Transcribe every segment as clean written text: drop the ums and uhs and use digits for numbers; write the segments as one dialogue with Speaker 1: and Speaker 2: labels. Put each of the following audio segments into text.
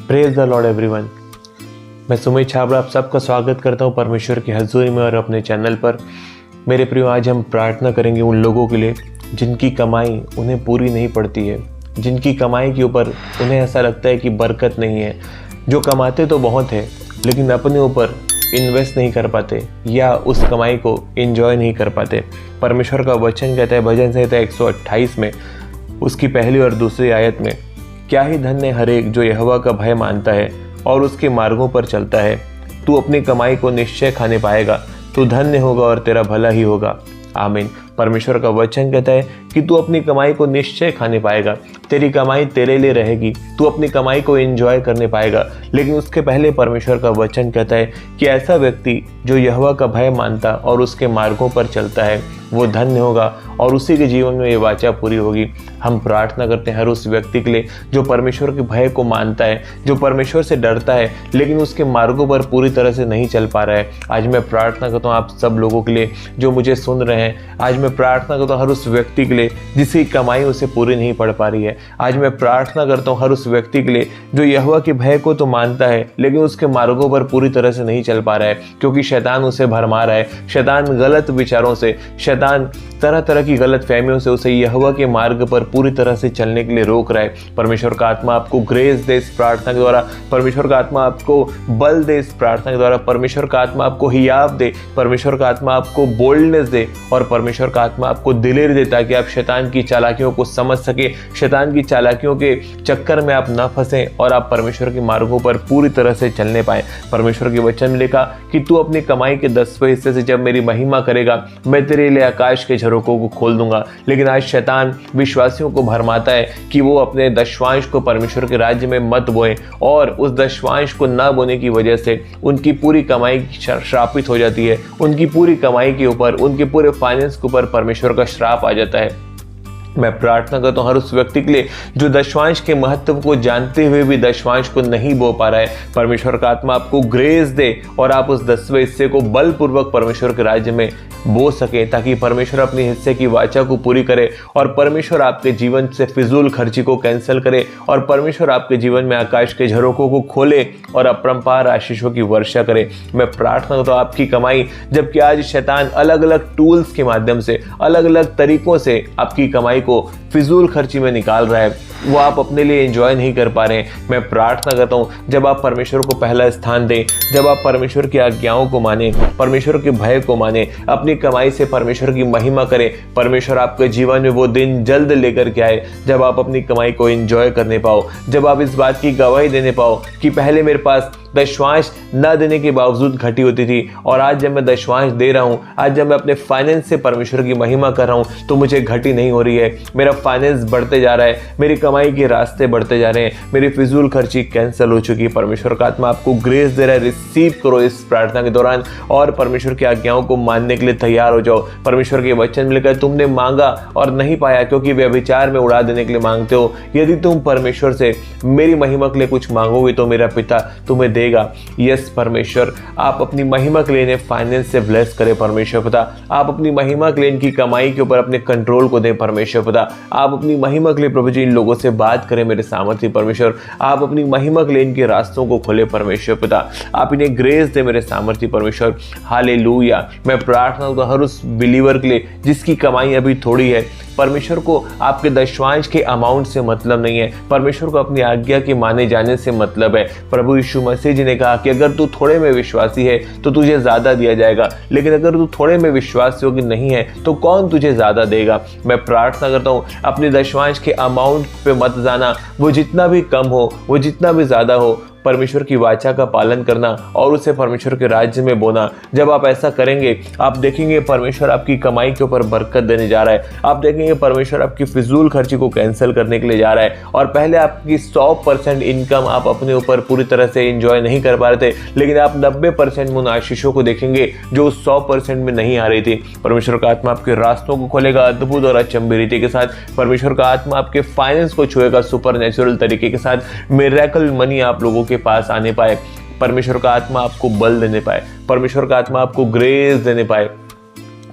Speaker 1: Praise the Lord everyone. मैं सुमित छाबड़ा आप सबका स्वागत करता हूं परमेश्वर की हजूरी में और अपने चैनल पर। मेरे प्रियो, आज हम प्रार्थना करेंगे उन लोगों के लिए जिनकी कमाई उन्हें पूरी नहीं पड़ती है, जिनकी कमाई के ऊपर उन्हें ऐसा लगता है कि बरकत नहीं है, जो कमाते तो बहुत है लेकिन अपने ऊपर इन्वेस्ट नहीं कर पाते या उस कमाई को एंजॉय नहीं कर पाते। परमेश्वर का वचन कहता है भजन संहिता 128 में उसकी पहली और दूसरी आयत में, क्या ही धन्य हर एक जो यहोवा का भय मानता है और उसके मार्गों पर चलता है। तू अपनी कमाई को निश्चय खाने पाएगा, तू धन्य होगा और तेरा भला ही होगा। आमीन। परमेश्वर का वचन कहता है कि तू अपनी कमाई को निश्चय खाने पाएगा, तेरी कमाई तेरे लिए रहेगी, तू अपनी कमाई को एंजॉय करने पाएगा। लेकिन उसके पहले परमेश्वर का वचन कहता है कि ऐसा व्यक्ति जो यहोवा का भय मानता और उसके मार्गों पर चलता है वो धन्य होगा और उसी के जीवन में ये वाचा पूरी होगी। हम प्रार्थना करते हैं हर उस व्यक्ति के लिए जो परमेश्वर के भय को मानता है, जो परमेश्वर से डरता है लेकिन उसके मार्गों पर पूरी तरह से नहीं चल पा रहा है। आज मैं प्रार्थना करता हूँ आप सब लोगों के लिए जो मुझे सुन रहे हैं। आज मैं प्रार्थना करता हूँ हर उस व्यक्ति के लिए जिसकी कमाई उसे पूरी नहीं पड़ पा रही है। आज मैं प्रार्थना करता हूँ हर उस व्यक्ति के लिए जो यहोवा के भय को तो मानता है लेकिन उसके मार्गों पर पूरी तरह से नहीं चल पा रहा है, क्योंकि शैतान उसे भरमा रहा है। शैतान गलत विचारों से, शैतान तरह तरह की गलत फहमियों से उसे यहोवा के मार्ग पर पूरी तरह से चलने के लिए रोक रहा है। परमेश्वर का आत्मा आपको ग्रेस दे इस प्रार्थना के द्वारा, परमेश्वर का आत्मा आपको बल दे इस प्रार्थना के द्वारा, परमेश्वर का आत्मा आपको हियाव दे, परमेश्वर का आत्मा आपको बोल्डनेस दे और परमेश्वर का आत्मा आपको दिलेर दे ताकि आप शैतान की चालाकियों को समझ सके, शैतान की चालाकियों के चक्कर में आप न फंसें और आप परमेश्वर के मार्गों पर पूरी तरह से चलने पाए। परमेश्वर के वचन में लिखा कि तू अपनी कमाई के 10वें हिस्से से जब मेरी महिमा करेगा मैं तेरे लिए आकाश के झरोकों को खोल दूंगा। लेकिन आज शैतान विश्वासियों को भरमाता है कि वो अपने दशवांश को परमेश्वर के राज्य में मत बोएं और उस दशवांश को ना बोने की वजह से उनकी पूरी कमाई श्रापित हो जाती है। उनकी पूरी कमाई के ऊपर, उनके पूरे फाइनेंस के ऊपर परमेश्वर का श्राप आ जाता है। मैं प्रार्थना करता हूँ हर उस व्यक्ति के लिए जो दशवांश के महत्व को जानते हुए भी दशवांश को नहीं बो पा रहा है। परमेश्वर का आत्मा आपको ग्रेस दे और आप उस 10वें हिस्से को बलपूर्वक परमेश्वर के राज्य में बो सके ताकि परमेश्वर अपने हिस्से की वाचा को पूरी करे और परमेश्वर आपके जीवन से फिजूल खर्ची को कैंसिल करे और परमेश्वर आपके जीवन में आकाश के झरोकों को खोले और अपरंपार आशीषों की वर्षा करे। मैं प्रार्थना करता हूँ आपकी कमाई, जबकि आज शैतान अलग अलग टूल्स के माध्यम से, अलग अलग तरीकों से आपकी कमाई को फिजूल खर्ची में निकाल रहा है, वो आप अपने लिए एंजॉय नहीं कर पा रहे हैं। मैं प्रार्थना करता हूँ जब आप परमेश्वर को पहला स्थान दें, जब आप परमेश्वर की आज्ञाओं को माने, परमेश्वर के भय को माने, अपनी कमाई से परमेश्वर की महिमा करें, परमेश्वर आपके जीवन में वो दिन जल्द लेकर के आए जब आप अपनी कमाई को एंजॉय करने पाओ, जब आप इस बात की गवाही देने पाओ कि पहले मेरे पास दशवांश न देने के बावजूद घटी होती थी और आज जब मैं दशवांश दे रहा हूँ, आज जब मैं अपने फाइनेंस से परमेश्वर की महिमा कर रहा हूँ तो मुझे घटी नहीं हो रही है। मेरा फाइनेंस बढ़ते जा रहा है, मेरी कमाई के रास्ते बढ़ते जा रहे हैं, मेरी फिजूल खर्ची कैंसिल हो चुकी है। परमेश्वर का आत्मा आपको ग्रेस दे रहा है। रिसीव करो इस प्रार्थना के दौरान और परमेश्वर की आज्ञाओं को मानने के लिए तैयार हो जाओ। परमेश्वर के वचन में लिखा है तुमने मांगा और नहीं पाया क्योंकि व्यभिचार में उड़ा देने के लिए मांगते हो। यदि तुम परमेश्वर से मेरी महिमा के लिए कुछ मांगोगे तो मेरा पिता तुम्हें देगा। यस परमेश्वर, आप अपनी महिमा के लिए इन्हें फाइनेंस से ब्लेस करें। परमेश्वर पिता, आप अपनी महिमा के लिए इनकी कमाई के ऊपर अपने कंट्रोल को दें। परमेश्वर पिता, आप अपनी महिमा के लिए प्रभु जी इन लोगों से बात करें। मेरे सामर्थ्य परमेश्वर, आप अपनी महिमा के लिए इनके रास्तों को खोले। परमेश्वर पिता, आप इन्हें ग्रेस दे मेरे सामर्थ्य परमेश्वर। हालेलुया। मैं प्रार्थना करता हूं हर उस बिलीवर के लिए जिसकी कमाई अभी थोड़ी है, परमेश्वर को आपके दशवांश के अमाउंट से मतलब नहीं है, परमेश्वर को अपनी आज्ञा के माने जाने से मतलब है। प्रभु यीशु मसीह जी ने कहा कि अगर तू थोड़े में विश्वासी है तो तुझे ज्यादा दिया जाएगा, लेकिन अगर तू थोड़े में विश्वास योग्य नहीं है तो कौन तुझे ज्यादा देगा। मैं प्रार्थना करता हूँ अपने दशवांश के अमाउंट पे मत जाना, वो जितना भी कम हो, वो जितना भी ज्यादा हो, परमेश्वर की वाचा का पालन करना और उसे परमेश्वर के राज्य में बोना। जब आप ऐसा करेंगे आप देखेंगे परमेश्वर आपकी कमाई के ऊपर बरकत देने जा रहा है। आप देखेंगे परमेश्वर आपकी फिजूल खर्ची को कैंसिल करने के लिए जा रहा है और पहले आपकी 100% इनकम आप अपने ऊपर पूरी तरह से एंजॉय नहीं कर पा रहे थे, लेकिन आप 90% उन आशीषों को देखेंगे जो उस 100% में नहीं आ रही थी। परमेश्वर का आत्मा आपके रास्तों को खोलेगा अद्भुत और अचंभे रीति के साथ। परमेश्वर का आत्मा आपके फाइनेंस को छुएगा सुपरनेचुरल तरीके के साथ। मिरेकल मनी आप लोगों के पास आने पाए। परमेश्वर का आत्मा आपको बल देने पाए, परमेश्वर का आत्मा आपको ग्रेस देने पाए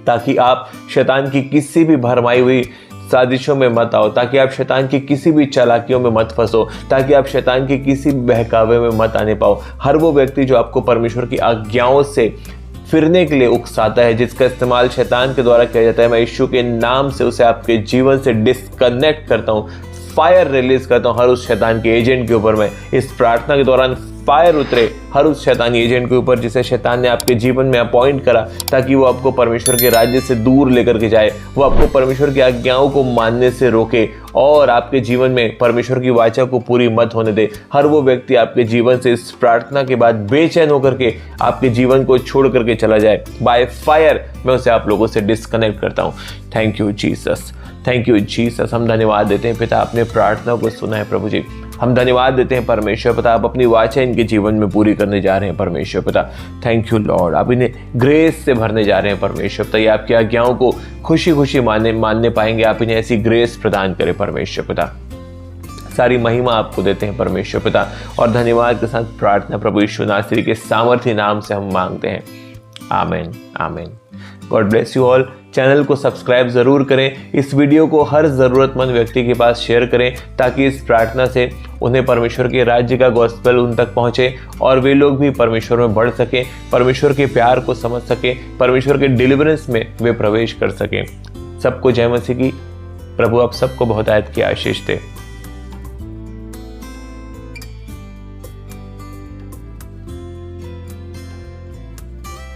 Speaker 1: ताकि आप शैतान की किसी भी भरमाई हुई साजिशों में मत आओ, ताकि आप शैतान की किसी भी चालाकियों में मत फंसो, ताकि आप शैतान के किसी बहकावे में मत आने पाओ। हर वो व्यक्ति जो आपको परमेश्वर की आज्ञाओं से फिरने के लिए उकसाता है, जिसका इस्तेमाल शैतान के द्वारा किया जाता है, मैं यीशु के नाम से उसे आपके जीवन से डिस्कनेक्ट करता हूँ, फायर रिलीज करता हूँ हर उस शैतान के एजेंट के ऊपर। मैं इस प्रार्थना के दौरान फायर उतरे हर उस शैतानी एजेंट के ऊपर जिसे शैतान ने आपके जीवन में अपॉइंट करा, ताकि वो आपको परमेश्वर के राज्य से दूर लेकर के जाए, वो आपको परमेश्वर की आज्ञाओं को मानने से रोके और आपके जीवन में परमेश्वर की वाचा को पूरी मत होने दे। हर वो व्यक्ति आपके जीवन से इस प्रार्थना के बाद बेचैन होकर के आपके जीवन को छोड़ करके चला जाए, बाय फायर मैं उसे आप लोगों से डिस्कनेक्ट करता हूँ। Thank you Jesus, thank you Jesus. हम धन्यवाद देते हैं पिता, आपने प्रार्थना को सुना है प्रभु जी। हम धन्यवाद देते हैं परमेश्वर पिता, आप अपनी वाचा इनके जीवन में पूरी करने जा रहे हैं परमेश्वर पिता। थैंक यू लॉर्ड, आप इन्हें ग्रेस से भरने जा रहे हैं परमेश्वर पिता। ये आपकी आज्ञाओं को खुशी खुशी मानने पाएंगे, आप इन्हें ऐसी ग्रेस प्रदान करें परमेश्वर पिता। सारी महिमा आपको देते हैं परमेश्वर पिता, और धन्यवाद के साथ प्रार्थना प्रभु यीशु नासरी के सामर्थ्य नाम से हम मांगते हैं। आमीन, आमीन। God bless you all. Channel को सब्सक्राइब जरूर करें, इस वीडियो को हर ज़रूरतमंद व्यक्ति के पास शेयर करें, ताकि इस प्रार्थना से उन्हें परमेश्वर के राज्य का गॉस्पेल उन तक पहुंचे और वे लोग भी परमेश्वर में बढ़ सकें, परमेश्वर के प्यार को समझ सकें, परमेश्वर के डिलीवरेंस में वे प्रवेश कर सकें। सबको जय मसीह की। प्रभु आप सबको बहुतायत की आशीष दे।